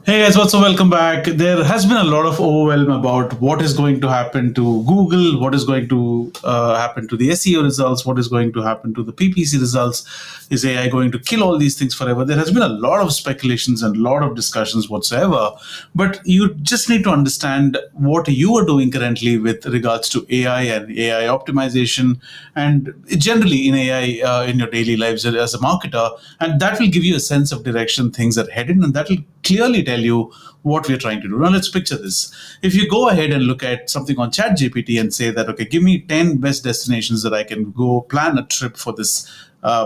Hey guys, what's up? Welcome back. There has been a lot of overwhelm about what is going to happen to Google, what is going to happen to the SEO results, what is going to happen to the PPC results. Is AI going to kill all these things forever? There has been a lot of speculations and a lot of discussions whatsoever. But you just need to understand what you are doing currently with regards to AI and AI optimization, and generally in AI in your daily lives as a marketer, and that will give you a sense of direction things are headed, and that will clearly tell you what we're trying to do. Now, let's picture this. If you go ahead and look at something on ChatGPT and say that, okay, give me 10 best destinations that I can go plan a trip for this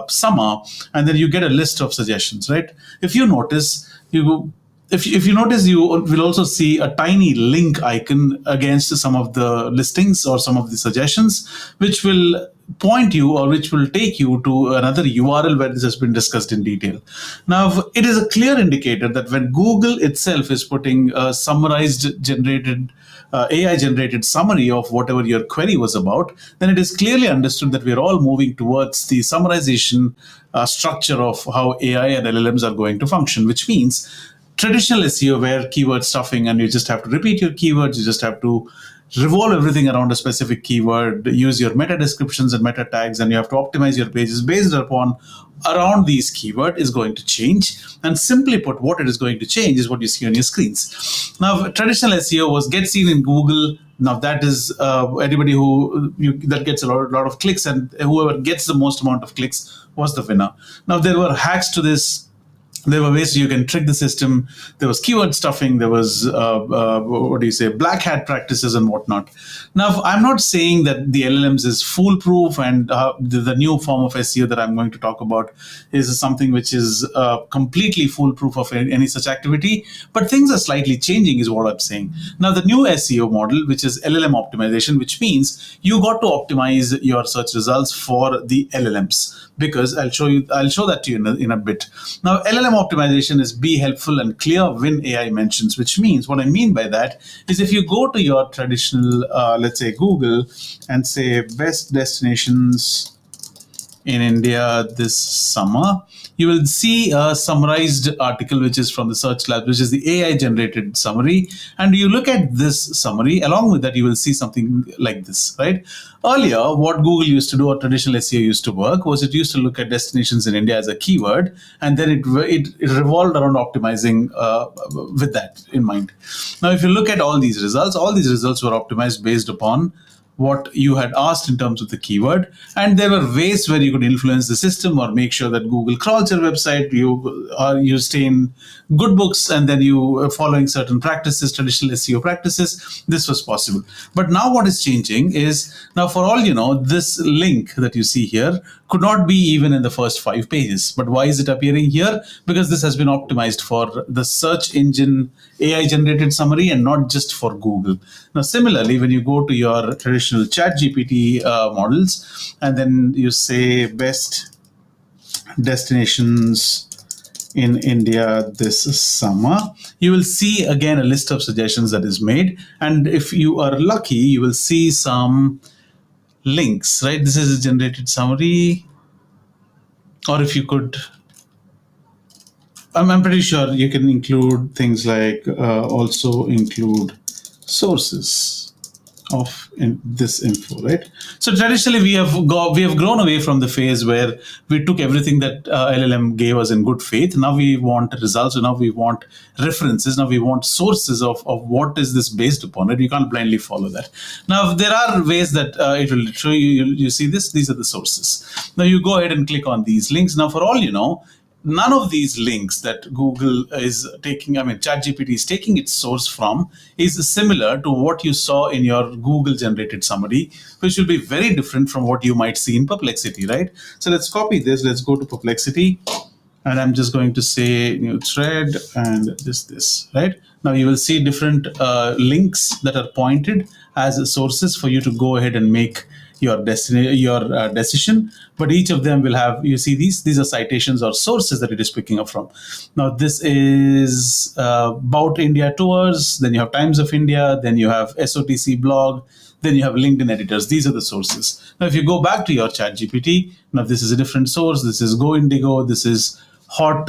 summer, and then you get a list of suggestions, right? If you notice, if you notice, you will also see a tiny link icon against some of the listings or some of the suggestions, which will point you or which will take you to another URL where this has been discussed in detail. Now, it is a clear indicator that when Google itself is putting a summarized generated AI generated summary of whatever your query was about, then it is clearly understood that we're all moving towards the summarization structure of how AI and LLMs are going to function, which means traditional SEO where keyword stuffing and you just have to repeat your keywords, you just have to revolve everything around a specific keyword, use your meta descriptions and meta tags, and you have to optimize your pages based upon around these keyword is going to change. And simply put, what it is going to change is what you see on your screens. Now, traditional SEO was get seen in Google. Now that is anybody that gets a lot of clicks, and whoever gets the most amount of clicks was the winner. Now there were hacks to this. There were ways you can trick the system. There was keyword stuffing. There was black hat practices and whatnot. Now, I'm not saying that the LLMs is foolproof, and the new form of SEO that I'm going to talk about is something which is completely foolproof of any such activity. But things are slightly changing, is what I'm saying. Now, the new SEO model, which is LLM optimization, which means you got to optimize your search results for the LLMs. Because I'll show that to you in a bit. Now, LLM optimization is be helpful and clear when AI mentions, which means what I mean by that is if you go to your traditional, let's say Google, and say best destinations in India this summer, you will see a summarized article which is from the Search Lab, which is the AI generated summary. And you look at this summary, along with that, you will see something like this, right? Earlier, what Google used to do or traditional SEO used to work was it used to look at destinations in India as a keyword, and then it revolved around optimizing with that in mind. Now, if you look at all these results were optimized based upon what you had asked in terms of the keyword, and there were ways where you could influence the system or make sure that Google crawls your website, you stay in good books, and then you are following certain practices, traditional SEO practices. This was possible. But now what is changing is, now for all you know, this link that you see here could not be even in the first 5 pages. But why is it appearing here? Because this has been optimized for the search engine AI generated summary and not just for Google. Now, similarly, when you go to your traditional ChatGPT models, and then you say best destinations in India this summer, you will see again a list of suggestions that is made. And if you are lucky, you will see some links, right? This is a generated summary. Or if you could, I'm pretty sure you can include things like also include sources of this info, right? So traditionally we have grown away from the phase where we took everything that LLM gave us in good faith. Now we want results. Now we want references. Now we want sources of what is this based upon. Right? You can't blindly follow that. Now there are ways that it will show you. You see this. These are the sources. Now you go ahead and click on these links. Now for all you know, none of these links that Google is taking, ChatGPT is taking its source from, is similar to what you saw in your Google generated summary, which will be very different from what you might see in Perplexity, right? So let's copy this. Let's go to Perplexity, and I'm just going to say new thread and this, right? Now you will see different links that are pointed as sources for you to go ahead and make your decision, but each of them will have, you see these are citations or sources that it is picking up from. Now this is about India tours, then you have Times of India, then you have SOTC blog, then you have LinkedIn editors. These are the sources. Now if you go back to your ChatGPT, now this is a different source. This is Go Indigo, this is hot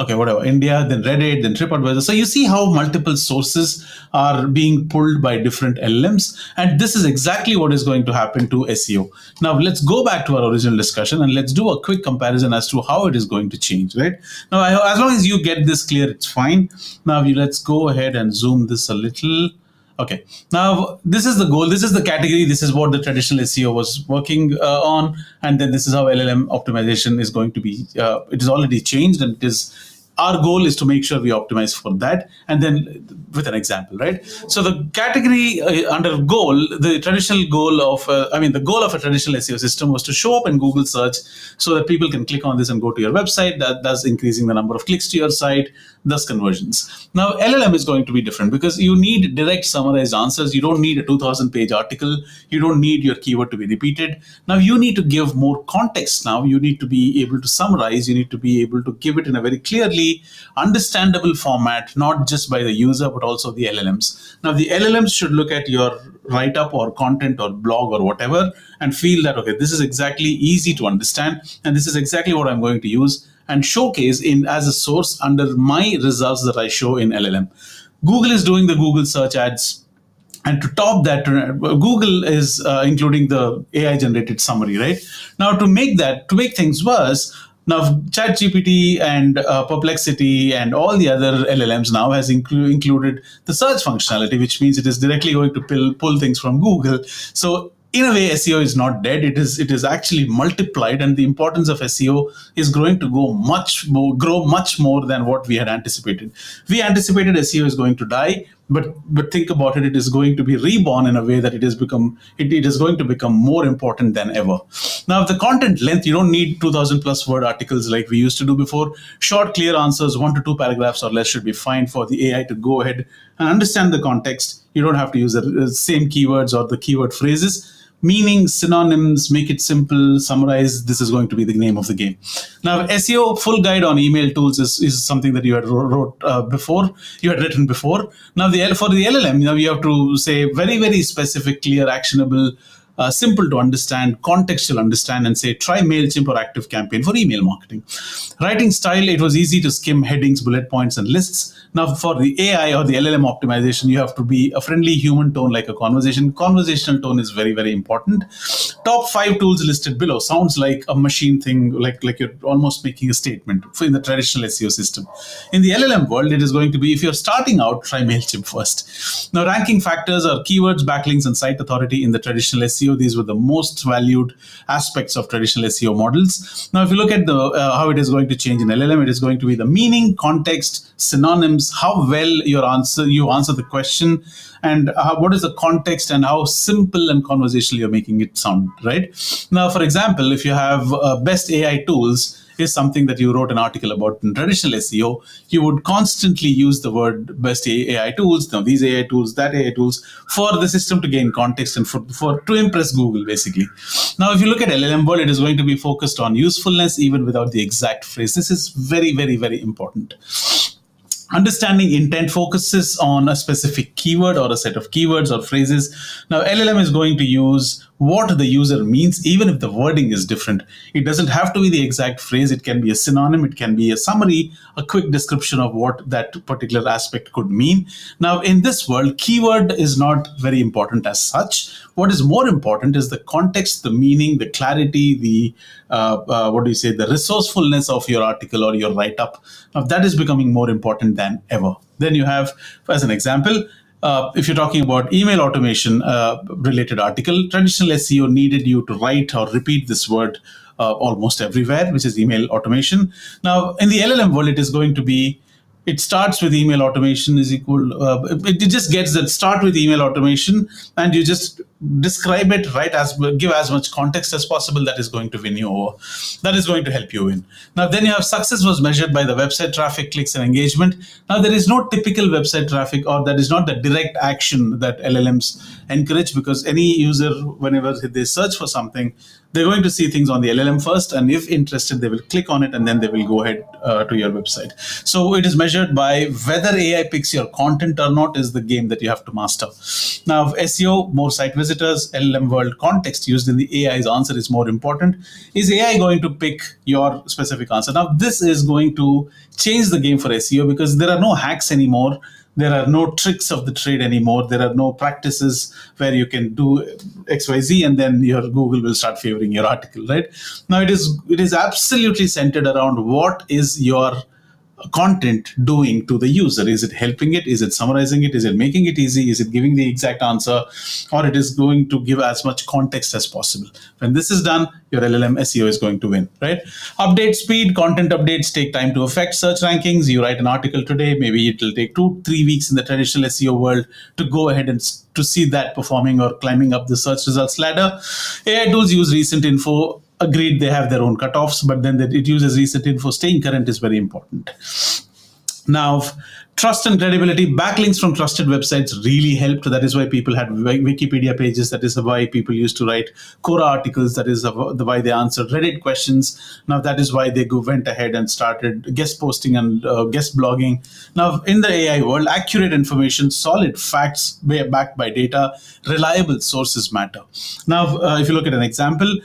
okay, whatever, India, then Reddit, then TripAdvisor. So you see how multiple sources are being pulled by different LLMs. And this is exactly what is going to happen to SEO. Now, let's go back to our original discussion and let's do a quick comparison as to how it is going to change, right? Now, as long as you get this clear, it's fine. Now, let's go ahead and zoom this a little. Okay, now this is the goal, this is the category, this is what the traditional SEO was working on, and then this is how LLM optimization is going to be. It is already changed, and it is our goal is to make sure we optimize for that, and then with an example, right? So the category under goal, the traditional goal of, the goal of a traditional SEO system was to show up in Google search so that people can click on this and go to your website, thus increasing the number of clicks to your site, thus conversions. Now, LLM is going to be different because you need direct summarized answers. You don't need a 2,000-page article. You don't need your keyword to be repeated. Now, you need to give more context. Now, you need to be able to summarize. You need to be able to give it in a very clearly understandable format, not just by the user, but also the LLMs. Now, the LLMs should look at your write-up or content or blog or whatever and feel that, okay, this is exactly easy to understand, and this is exactly what I'm going to use and showcase in as a source under my results that I show in LLM. Google is doing the Google search ads, and to top that, Google is including the AI generated summary, right? Now, to make things worse, now ChatGPT and Perplexity and all the other LLMs now has included the search functionality, which means it is directly going to pull things from Google. So in a way, SEO is not dead. It is actually multiplied, and the importance of SEO is going to grow much more than what we had anticipated. We anticipated SEO is going to die, but think about it. It is going to be reborn in a way that it is going to become more important than ever. Now, the content length, you don't need 2,000 plus word articles like we used to do before. Short, clear answers, 1 to 2 paragraphs or less should be fine for the AI to go ahead and understand the context. You don't have to use the same keywords or the keyword phrases. Meaning, synonyms, make it simple, summarize. This is going to be the name of the game. Now, SEO full guide on email tools is something that you had written before. Now, for the LLM, now you have to say very, very specific, clear, actionable, simple to understand, contextual understand, and say try MailChimp or ActiveCampaign for email marketing. Writing style, it was easy to skim headings, bullet points, and lists. Now, for the AI or the LLM optimization, you have to be a friendly human tone like a conversation. Conversational tone is very, very important. Top 5 tools listed below sounds like a machine thing, like you're almost making a statement in the traditional SEO system. In the LLM world, it is going to be, if you're starting out, try MailChimp first. Now, ranking factors are keywords, backlinks, and site authority in the traditional SEO. These were the most valued aspects of traditional SEO models. Now, if you look at how it is going to change in LLM, it is going to be the meaning, context, synonyms, how well you answer the question, and what is the context and how simple and conversational you're making it sound, right? Now, for example, if you have best AI tools, is something that you wrote an article about in traditional SEO, you would constantly use the word best AI tools, now these AI tools, that AI tools, for the system to gain context and to impress Google, basically. Now, if you look at LLM world, it is going to be focused on usefulness, even without the exact phrase. This is very, very, very important. Understanding intent focuses on a specific keyword or a set of keywords or phrases. Now, LLM is going to use what the user means, even if the wording is different. It doesn't have to be the exact phrase. It can be a synonym. It can be a summary, a quick description of what that particular aspect could mean. Now, in this world, keyword is not very important as such. What is more important is the context, the meaning, the clarity, the the resourcefulness of your article or your write-up. Now, that is becoming more important than ever. Then you have, as an example, if you're talking about email automation related article, traditional SEO needed you to write or repeat this word almost everywhere, which is email automation. Now, in the LLM world, it is going to be, it starts with email automation is equal, it just gets that start with email automation, and you just describe it, right, give as much context as possible. That is going to win you over. That is going to help you win. Now, then you have success was measured by the website traffic, clicks, and engagement. Now, there is no typical website traffic, or that is not the direct action that LLMs encourage, because any user, whenever they search for something, they're going to see things on the LLM first, and if interested, they will click on it, and then they will go ahead to your website. So it is measured by whether AI picks your content or not is the game that you have to master. Now, SEO, more site visits. visitors, LLM world context used in the AI's answer is more important. Is AI going to pick your specific answer? Now, this is going to change the game for SEO because there are no hacks anymore. There are no tricks of the trade anymore. There are no practices where you can do XYZ and then your Google will start favoring your article, right? Now it is absolutely centered around what is your content doing to the user. Is it helping it? Is it summarizing it? Is it making it easy? Is it giving the exact answer? Or it is going to give as much context as possible? When this is done, your LLM SEO is going to win, right? Update speed. Content updates take time to affect search rankings. You write an article today, maybe it will take 2-3 weeks in the traditional SEO world to go ahead and to see that performing or climbing up the search results ladder. AI tools use recent info. Agreed, they have their own cutoffs, but then it uses recent info. Staying current is very important. Now, trust and credibility. Backlinks from trusted websites really helped. That is why people had Wikipedia pages. That is why people used to write Quora articles. That is why they answered Reddit questions. Now, that is why they went ahead and started guest posting and guest blogging. Now, in the AI world, accurate information, solid facts backed by data, reliable sources matter. Now, if you look at an example,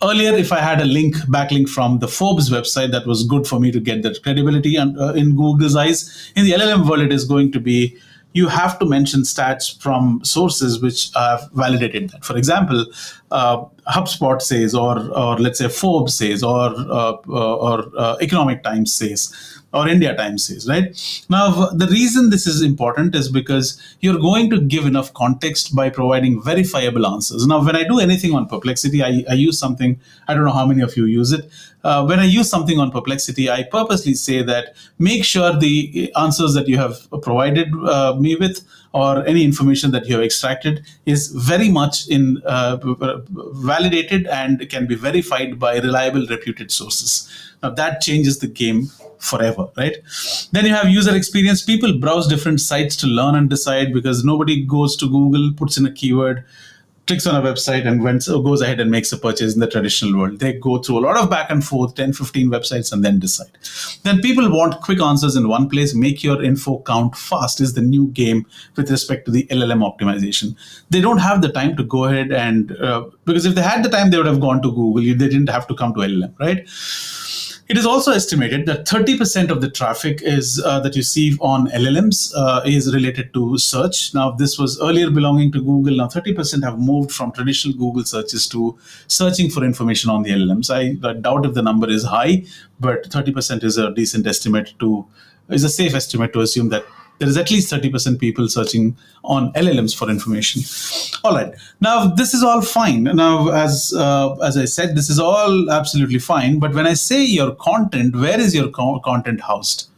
earlier, if I had a backlink from the Forbes website, that was good for me to get that credibility. And in Google's eyes, in the LLM world, it is going to be, you have to mention stats from sources which have validated that. For example, HubSpot says, or let's say Forbes says, or Economic Times says, or India Times says, right? Now, the reason this is important is because you're going to give enough context by providing verifiable answers. Now, when I do anything on Perplexity, I use something, I don't know how many of you use it. When I use something on Perplexity, I purposely say that make sure the answers that you have provided me with or any information that you have extracted is very much validated and can be verified by reliable, reputed sources. Now, that changes the game forever, right? Then you have user experience. People browse different sites to learn and decide because nobody goes to Google, puts in a keyword, clicks on a website and goes ahead and makes a purchase in the traditional world. They go through a lot of back and forth, 10, 15 websites and then decide. Then people want quick answers in one place. Make your info count fast is the new game with respect to the LLM optimization. They don't have the time to go ahead and, because if they had the time, they would have gone to Google. They didn't have to come to LLM, right? It is also estimated that 30% of the traffic is that you see on LLMs is related to search. Now, this was earlier belonging to Google. Now, 30% have moved from traditional Google searches to searching for information on the LLMs. I doubt if the number is high, but 30% is a decent estimate is a safe estimate to assume that there is at least 30% people searching on LLMs for information. All right. Now, this is all fine. Now, as I said, this is all absolutely fine. But when I say your content, where is your content housed?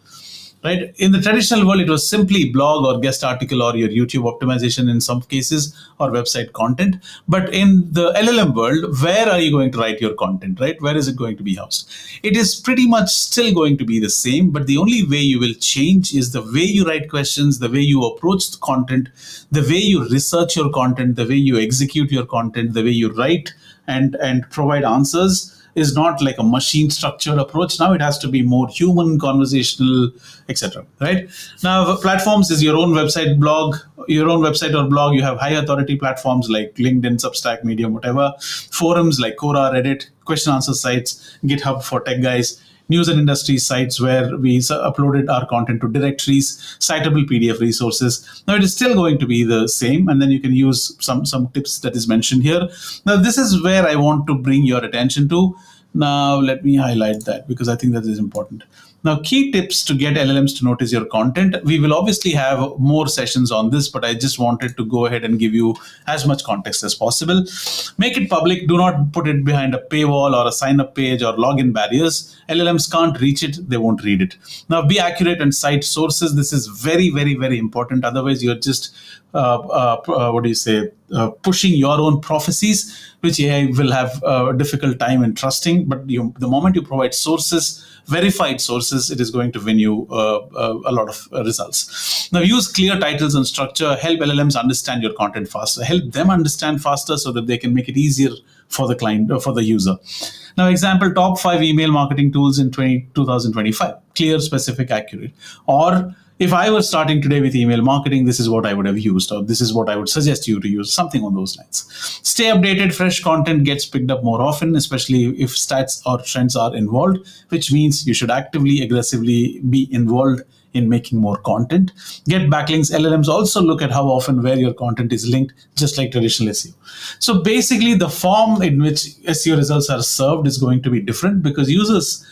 Right? In the traditional world, it was simply blog or guest article or your YouTube optimization in some cases or website content. But in the LLM world, where are you going to write your content, right? Where is it going to be housed? It is pretty much still going to be the same, but the only way you will change is the way you write questions, the way you approach the content, the way you research your content, the way you execute your content, the way you write and provide answers is not like a machine structured approach. Now it has to be more human, conversational, etc. Right? Now, platforms is your own website, blog, your own website or blog. You have high authority platforms like LinkedIn, Substack, Medium, whatever. Forums like Quora, Reddit, question answer sites, GitHub for tech guys. News and industry sites where we uploaded our content to directories, citable PDF resources. Now it is still going to be the same, and then you can use some tips that is mentioned here. Now this is where I want to bring your attention to. Now let me highlight that because I think that is important. Now, key tips to get LLMs to notice your content. We will obviously have more sessions on this, but I just wanted to go ahead and give you as much context as possible. Make it public. Do not put it behind a paywall or a sign-up page or login barriers. LLMs can't reach it. They won't read it. Now, be accurate and cite sources. This is very, very, very important. Otherwise, you're just pushing your own prophecies, which AI will have a difficult time in trusting. But the moment you provide sources, verified sources, it is going to win you a lot of results. Now, use clear titles and structure. Help LLMs understand your content faster. Help them understand faster so that they can make it easier for the client or for the user. Now, example, top 5 email marketing tools in 2025. Clear, specific, accurate. Or if I were starting today with email marketing, this is what I would have used, or this is what I would suggest you to use, something on those lines. Stay updated. Fresh content gets picked up more often, especially if stats or trends are involved, which means you should actively, aggressively be involved in making more content. Get backlinks. LLMs also look at how often where your content is linked, just like traditional SEO. So basically, the form in which SEO results are served is going to be different, because users'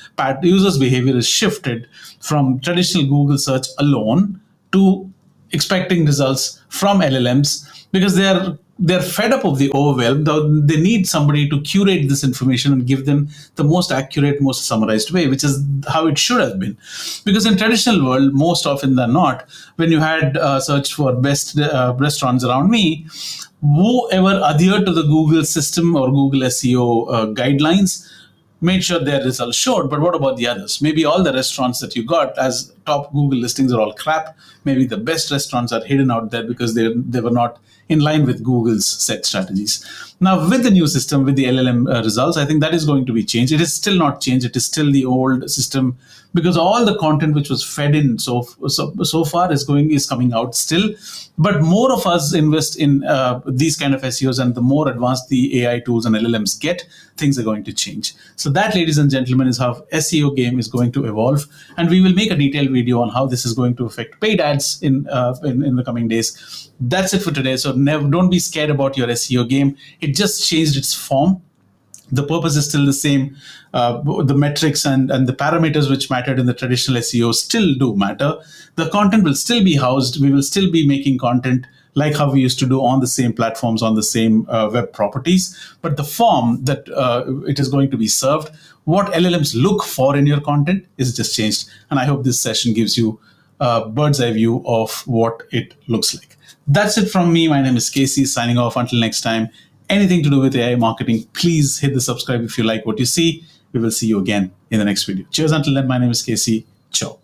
behavior is shifted from traditional Google search alone to expecting results from LLMs, because they're fed up of the overwhelm. They need somebody to curate this information and give them the most accurate, most summarized way, which is how it should have been. Because in traditional world, most often than not, when you had search for best restaurants around me, whoever adhered to the Google system or Google SEO guidelines made sure their results showed. But what about the others? Maybe all the restaurants that you got as top Google listings are all crap. Maybe the best restaurants are hidden out there because they were not in line with Google's set strategies. Now, with the new system, with the LLM results, I think that is going to be changed. It is still not changed. It is still the old system, because all the content which was fed in so far is coming out still. But more of us invest in these kind of SEOs, and the more advanced the AI tools and LLMs get, things are going to change. So that, ladies and gentlemen, is how SEO game is going to evolve, and we will make a detailed video on how this is going to affect paid ads in the coming days. That's it for today. So don't be scared about your SEO game. It just changed its form. The purpose is still the same. The metrics and the parameters which mattered in the traditional SEO still do matter. The content will still be housed. We will still be making content like how we used to do on the same platforms, on the same web properties. But the form that it is going to be served, what LLMs look for in your content, is just changed. And I hope this session gives you a bird's eye view of what it looks like. That's it from me. My name is Casey, signing off. Until next time, anything to do with AI marketing, please hit the subscribe if you like what you see. We will see you again in the next video. Cheers. Until then, my name is Casey. Ciao.